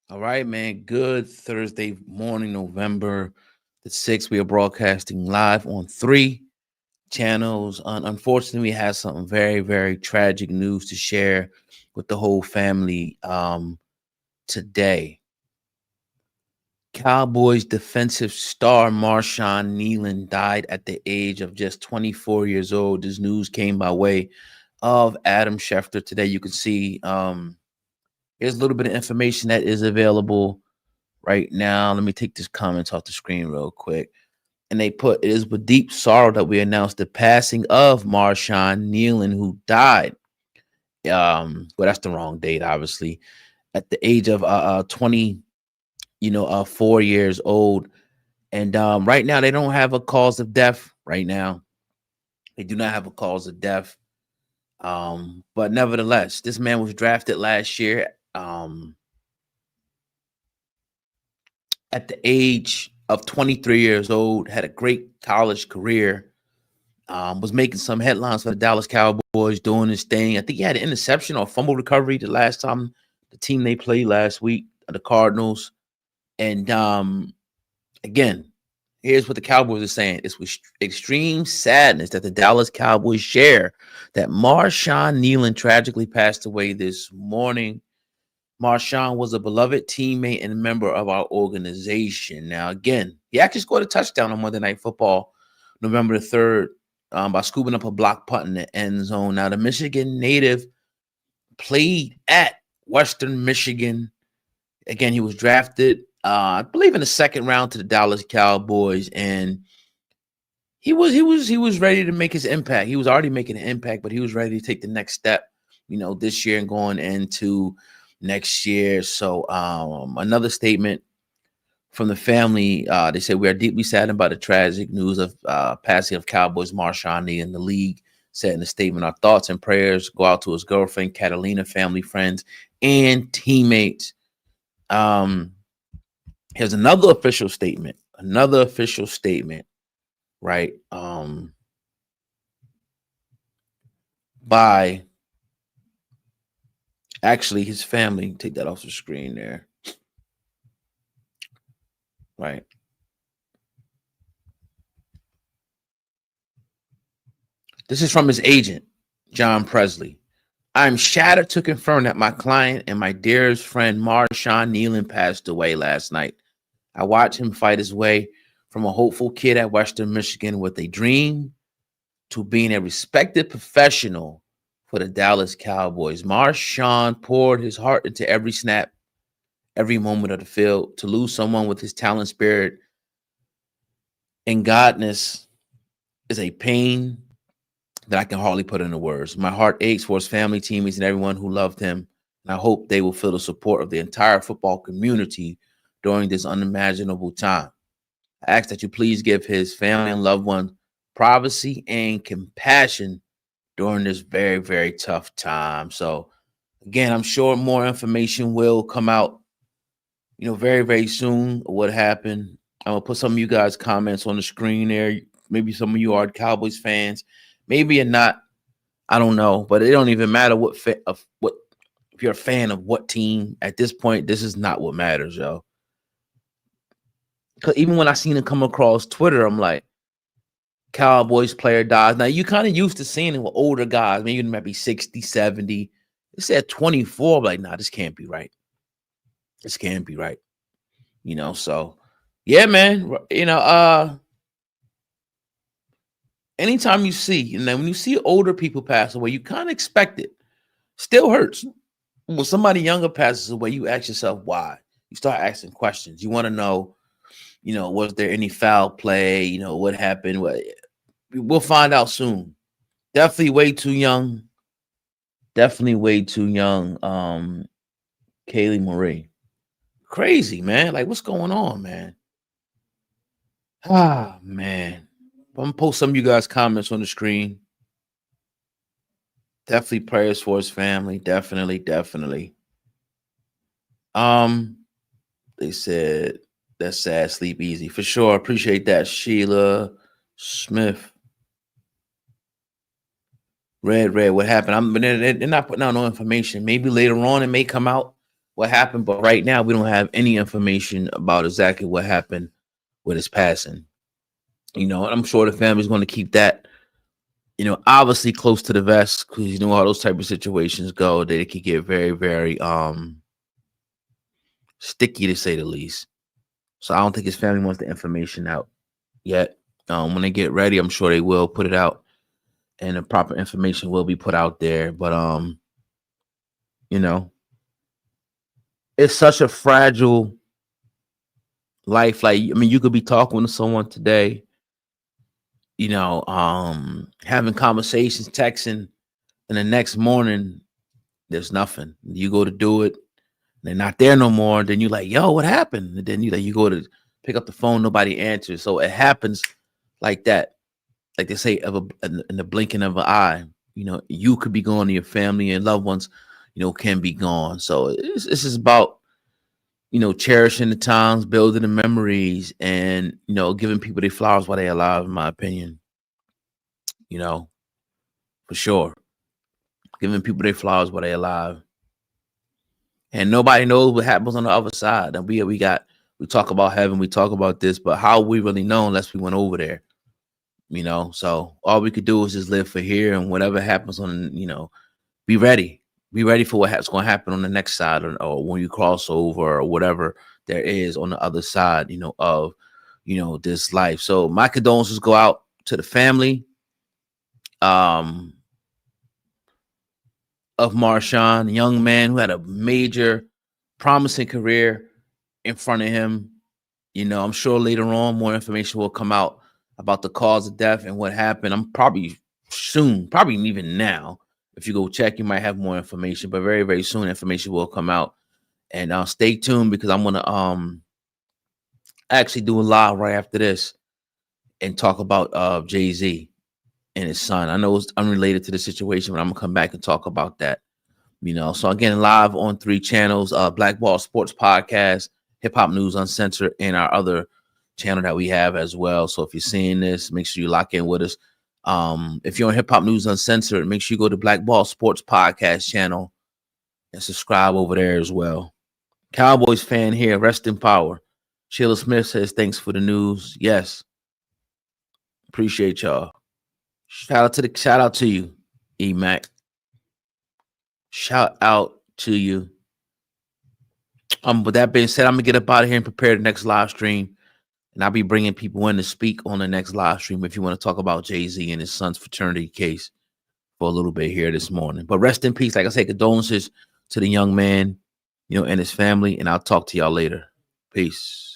All right, man. Good Thursday morning, November the 6th. We are broadcasting live on three channels. Unfortunately, we have some very, very tragic news to share with the whole family today. Cowboys defensive star Marshawn Kneeland died at the age of just 24 years old. This news came by way of Adam Schefter today. You can see here's a little bit of information that is available right now. Let me take this comments off the screen real quick. And they put, it is with deep sorrow that we announce the passing of Marshawn Kneeland, who died. Well, that's the wrong date, obviously. At the age of 20, 4 years old. And right now, they don't have a cause of death right now. They do not have a cause of death. But nevertheless, this man was drafted last year. At the age of 23 years old, had a great college career, was making some headlines for the Dallas Cowboys, doing his thing. I think he had an interception or fumble recovery the last time the team they played last week, the Cardinals. And again, here's what the Cowboys are saying. It's with extreme sadness that the Dallas Cowboys share that Marshawn Kneeland tragically passed away this morning. Marshawn was a beloved teammate and member of our organization. Now, again, he actually scored a touchdown on Monday Night Football, November the 3rd, by scooping up a block punt in the end zone. Now, the Michigan native played at Western Michigan. Again, he was drafted, I believe, in the second round to the Dallas Cowboys, and he was ready to make his impact. He was already making an impact, but he was ready to take the next step, this year and going into next year. So another statement from the family. They said, we are deeply saddened by the tragic news of passing of Cowboys Marshawn Lee, and the league said in the statement, our thoughts and prayers go out to his girlfriend, Catalina, family, friends, and teammates. Here's another official statement. Right? By actually his family. Take that off the screen there. Right. This is from his agent, John Perzley. I'm shattered to confirm that my client and my dearest friend Marshawn Kneeland passed away last night. I watched him fight his way from a hopeful kid at Western Michigan with a dream to being a respected professional for the Dallas Cowboys. Marshawn poured his heart into every snap, every moment of the field. To lose someone with his talent, spirit, and godness is a pain that I can hardly put into words. My heart aches for his family, teammates, and everyone who loved him. And I hope they will feel the support of the entire football community during this unimaginable time. I ask that you please give his family and loved ones privacy and compassion during this very, very tough time. So, again, I'm sure more information will come out, very, very soon. What happened? I'm gonna put some of you guys' comments on the screen there. Maybe some of you are Cowboys fans. Maybe you're not. I don't know, but it don't even matter what if you're a fan of what team at this point. This is not what matters, yo. Because even when I seen it come across Twitter, I'm like, Cowboys player dies. Now, you kind of used to seeing it with older guys. Maybe it might be 60, 70. It said 24. I'm like, nah, this can't be right. This can't be right. So yeah, man. Anytime you see, when you see older people pass away, you kind of expect it. Still hurts. When somebody younger passes away, you ask yourself why. You start asking questions. You want to know, was there any foul play? What happened? We'll find out soon. Definitely way too young. Definitely way too young. Kaylee Marie. Crazy, man. Like, what's going on, man? Ah, man. I'm gonna post some of you guys' comments on the screen. Definitely prayers for his family. Definitely, definitely. They said that's sad. Sleep easy for sure. Appreciate that, Sheila Smith. Red. What happened? They're not putting out no information. Maybe later on it may come out. what happened, but right now we don't have any information about exactly what happened with his passing. And I'm sure the family's going to keep that, obviously close to the vest, because how those type of situations go. They could get very, very sticky, to say the least. So I don't think his family wants the information out yet. When they get ready, I'm sure they will put it out, and the proper information will be put out there. But you know, it's such a fragile life. Like, I mean, you could be talking to someone today, having conversations, texting, and the next morning there's nothing. You go to do it, they're not there no more. Then you like, yo, what happened? And then you go to pick up the phone, nobody answers. So it happens like that. Like they say, in the blinking of an eye, you could be gone, and your family and loved ones, can be gone. So this is about, cherishing the times, building the memories, and, giving people their flowers while they're alive, in my opinion, for sure. Giving people their flowers while they're alive. And nobody knows what happens on the other side. And we talk about heaven, we talk about this, but how we really know unless we went over there, So all we could do is just live for here, and whatever happens on, be ready. Be ready for what's going to happen on the next side, or when you cross over, or whatever there is on the other side, of, this life. So my condolences go out to the family of Marshawn, a young man who had a major, promising career in front of him. I'm sure later on more information will come out about the cause of death and what happened. I'm probably soon, probably even now. If you go check, you might have more information, but very, very soon information will come out. And stay tuned, because I'm gonna actually do a live right after this and talk about Jay-Z and his son. I know it's unrelated to the situation, but I'm gonna come back and talk about that. So again, live on 3 channels: Blackball Sports Podcast, Hip Hop News Uncensored, and our other channel that we have as well. So if you're seeing this, make sure you lock in with us. If you're on Hip Hop News Uncensored, make sure you go to Blackball Sports Podcast channel and subscribe over there as well. Cowboys fan here, rest in power. Sheila Smith says, thanks for the news. Yes. Appreciate y'all. Shout out to you, E-Mac. Shout out to you. With that being said, I'm gonna get up out of here and prepare the next live stream, and I'll be bringing people in to speak on the next live stream if you want to talk about Jay-Z and his son's fraternity case for a little bit here this morning. But rest in peace. Like I said, condolences to the young man, and his family, and I'll talk to y'all later. Peace.